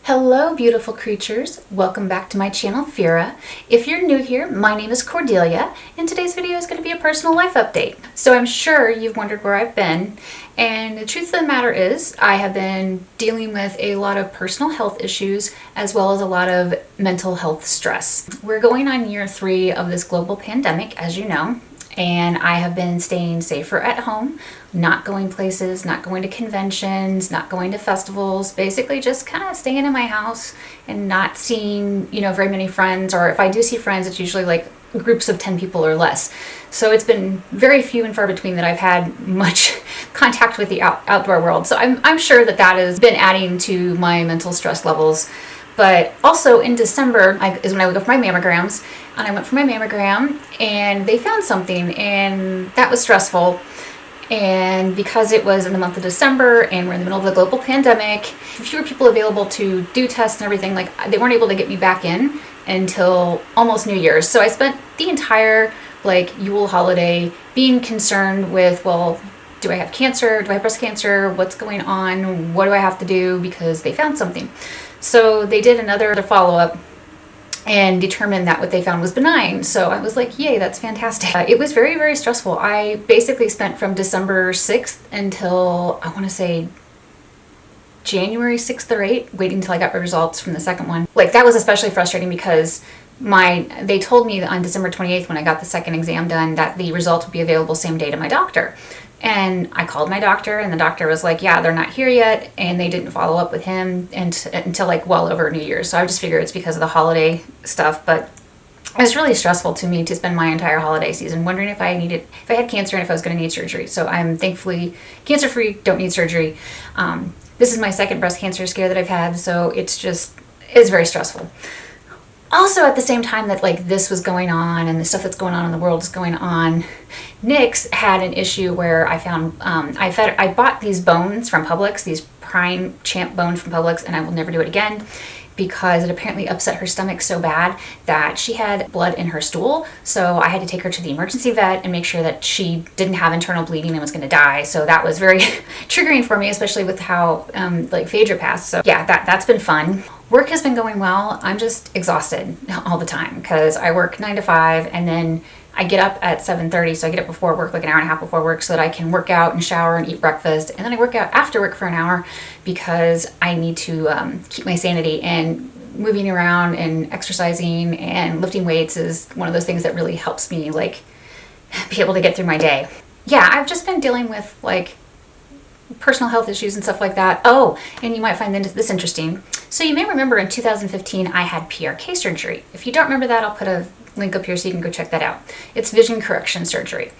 Hello beautiful creatures, welcome back to my channel Phyrra. If you're new here, my name is Cordelia and today's video is going to be a personal life update. So I'm sure you've wondered where I've been, and the truth of the matter is I have been dealing with a lot of personal health issues as well as a lot of mental health stress. We're going on year 3 of this global pandemic, as you know, and I have been staying safer at home, not going places, not going to conventions, not going to festivals, basically just kind of staying in my house and not seeing, very many friends, or if I do see friends, it's usually like groups of 10 people or less. So it's been very few and far between that I've had much contact with the outdoor world. So I'm sure that has been adding to my mental stress levels. But also in December is when I would go for my mammograms, and I went for my mammogram and they found something, and that was stressful. And because it was in the month of December and we're in the middle of the global pandemic, fewer people available to do tests and everything, like they weren't able to get me back in until almost New Year's. So I spent the entire Yule holiday being concerned with, well, do I have cancer? Do I have breast cancer? What's going on? What do I have to do? Because they found something. So they did another follow-up and determined that what they found was benign. So I was like, yay, that's fantastic. It was very, very stressful. I basically spent from December 6th until, I want to say, January 6th or 8th, waiting until I got my results from the second one. That was especially frustrating because they told me on December 28th when I got the second exam done that the results would be available same day to my doctor. And I called my doctor, and the doctor was like, yeah, they're not here yet, and they didn't follow up with him until well over New Year's. So I just figured it's because of the holiday stuff, but it was really stressful to me to spend my entire holiday season wondering if I had cancer and if I was going to need surgery. So I'm thankfully cancer-free, don't need surgery. This is my second breast cancer scare that I've had, so it's very stressful. Also, at the same time that this was going on and the stuff that's going on in the world is going on, Nyx had an issue where I found I bought these bones from Publix, these prime champ bones from Publix, and I will never do it again because it apparently upset her stomach so bad that she had blood in her stool. So I had to take her to the emergency vet and make sure that she didn't have internal bleeding and was going to die. So that was very triggering for me, especially with how Phyrra passed. So yeah, that's been fun. Work has been going well. I'm just exhausted all the time because I work 9 to 5 and then I get up at 7:30, so I get up before work, an hour and a half before work, so that I can work out and shower and eat breakfast. And then I work out after work for an hour because I need to keep my sanity, and moving around and exercising and lifting weights is one of those things that really helps me be able to get through my day. Yeah, I've just been dealing with personal health issues and stuff like that. Oh, and you might find this interesting. So you may remember in 2015 I had PRK surgery. If you don't remember that, I'll put a link up here so you can go check that out. It's vision correction surgery.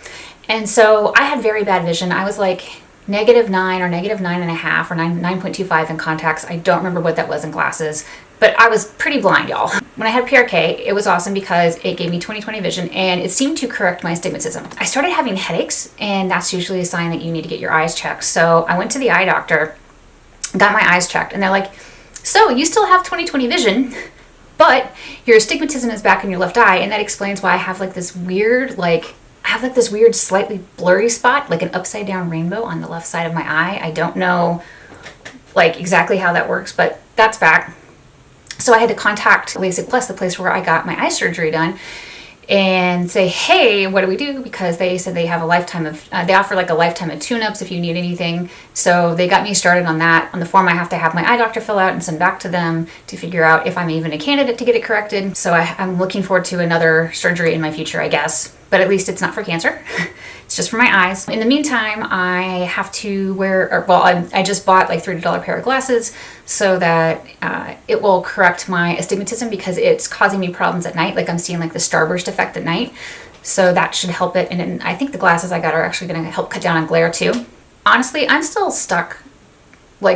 And so I had very bad vision. I was -9 or -9.5 or 9.25 in contacts. I don't remember what that was in glasses, but I was pretty blind, y'all. When I had PRK, it was awesome because it gave me 20/20 vision and it seemed to correct my astigmatism. I started having headaches, and that's usually a sign that you need to get your eyes checked. So I went to the eye doctor, got my eyes checked, and they're like, so you still have 20/20 vision, but your astigmatism is back in your left eye, and that explains why I have this weird slightly blurry spot, like an upside down rainbow on the left side of my eye. I don't know exactly how that works, but that's back. So I had to contact LASIK Plus, the place where I got my eye surgery done, and say, hey, what do we do? Because they said they have a lifetime of, they offer a lifetime of tune-ups if you need anything. So they got me started on that. On the form I have to have my eye doctor fill out and send back to them to figure out if I'm even a candidate to get it corrected. So I'm looking forward to another surgery in my future, I guess. But at least it's not for cancer. It's just for my eyes. In the meantime, I have to wear, I just bought $30 pair of glasses so that it will correct my astigmatism because it's causing me problems at night. I'm seeing the starburst effect at night. So that should help it. And then I think the glasses I got are actually going to help cut down on glare too. Honestly, I'm still stuck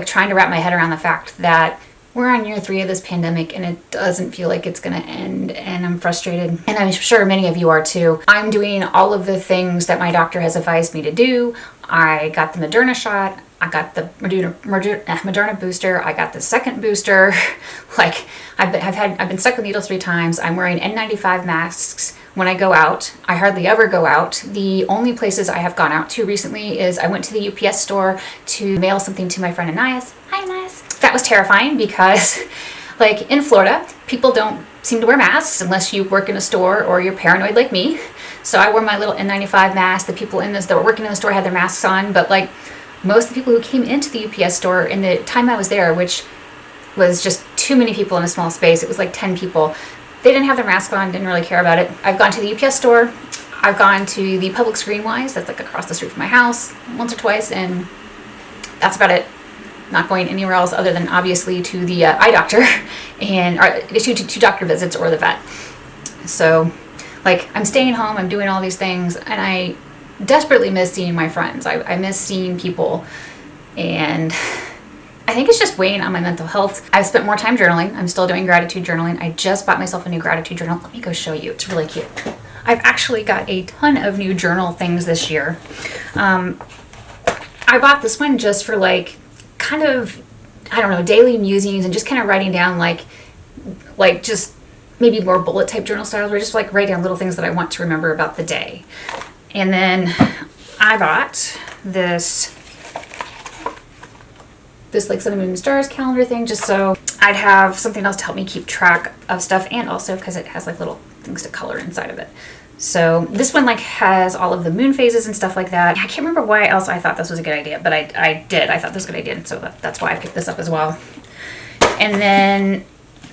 trying to wrap my head around the fact that we're on year 3 of this pandemic and it doesn't feel like it's going to end, and I'm frustrated. And I'm sure many of you are too. I'm doing all of the things that my doctor has advised me to do. I got the Moderna shot. I got the Moderna booster. I got the second booster. I've been stuck with needles 3 times. I'm wearing N95 masks when I go out. I hardly ever go out. The only places I have gone out to recently is I went to the UPS store to mail something to my friend Anais. Hi my mask. That was terrifying because like in Florida, people don't seem to wear masks unless you work in a store or you're paranoid like me. So I wore my little N95 mask. The people that were working in the store had their masks on, but like most of the people who came into the UPS store in the time I was there, which was just too many people in a small space, it was like 10 people, they didn't have their mask on, didn't really care about it. I've gone to the UPS store, I've gone to the Publix Greenwise, that's like across the street from my house, once or twice, and that's about it. Not going anywhere else other than obviously to the eye doctor and to doctor visits or the vet. So like I'm staying home, I'm doing all these things, and I desperately miss seeing my friends. I miss seeing people, and I think it's just weighing on my mental health. I've spent more time journaling. I'm still doing gratitude journaling. I just bought myself a new gratitude journal. Let me go show you. It's really cute. I've actually got a ton of new journal things this year. I bought this one just for like kind of, I don't know, daily musings and just kind of writing down like just maybe more bullet type journal styles where I just like write down little things that I want to remember about the day. And then I bought this like Sun, Moon, and Stars calendar thing just so I'd have something else to help me keep track of stuff, and also because it has like little things to color inside of it. So this one like has all of the moon phases and stuff like that. I can't remember why else I thought this was a good idea, but I did. I thought this was a good idea, and so that's why I picked this up as well. And then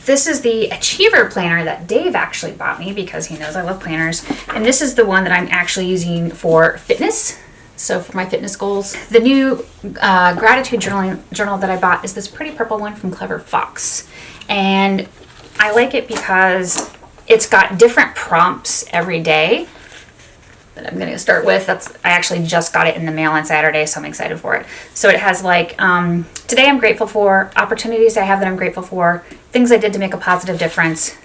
this is the Achiever planner that Dave actually bought me because he knows I love planners. And this is the one that I'm actually using for fitness. So for my fitness goals. The new gratitude journal that I bought is this pretty purple one from Clever Fox. And I like it because it's got different prompts every day that I'm going to start with. I actually just got it in the mail on Saturday, so I'm excited for it. So it has like, today I'm grateful for, opportunities I have that I'm grateful for, things I did to make a positive difference.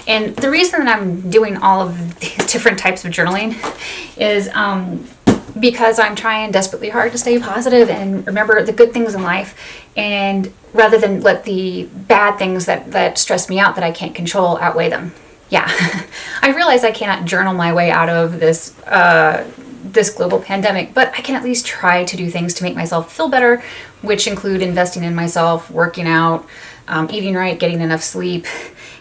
And the reason that I'm doing all of these different types of journaling is because I'm trying desperately hard to stay positive and remember the good things in life, and rather than let the bad things that stress me out that I can't control outweigh them. Yeah, I realize I cannot journal my way out of this global pandemic, but I can at least try to do things to make myself feel better, which include investing in myself, working out, eating right, getting enough sleep,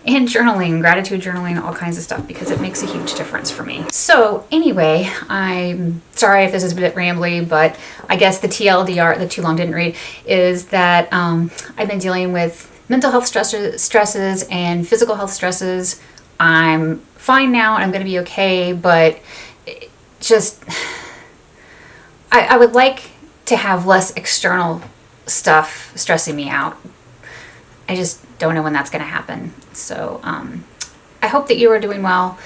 and journaling, gratitude journaling, all kinds of stuff, because it makes a huge difference for me. So anyway, I'm sorry if this is a bit rambly, but I guess the TLDR, the too long didn't read, is that I've been dealing with mental health stresses and physical health stresses. I'm fine now and I'm going to be okay, but just, I would like to have less external stuff stressing me out. I just don't know when that's going to happen. So I hope that you are doing well.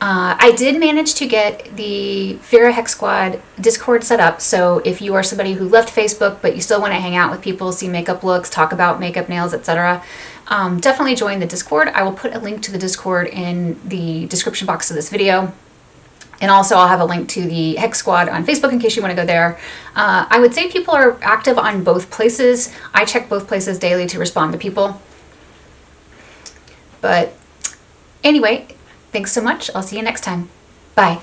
I did manage to get the Phyrra Hex Squad Discord set up, so if you are somebody who left Facebook but you still want to hang out with people, see makeup looks, talk about makeup, nails, etc., definitely join the Discord. I will put a link to the Discord in the description box of this video. And also I'll have a link to the Hex Squad on Facebook in case you want to go there. I would say people are active on both places. I check both places daily to respond to people. But anyway, thanks so much. I'll see you next time. Bye.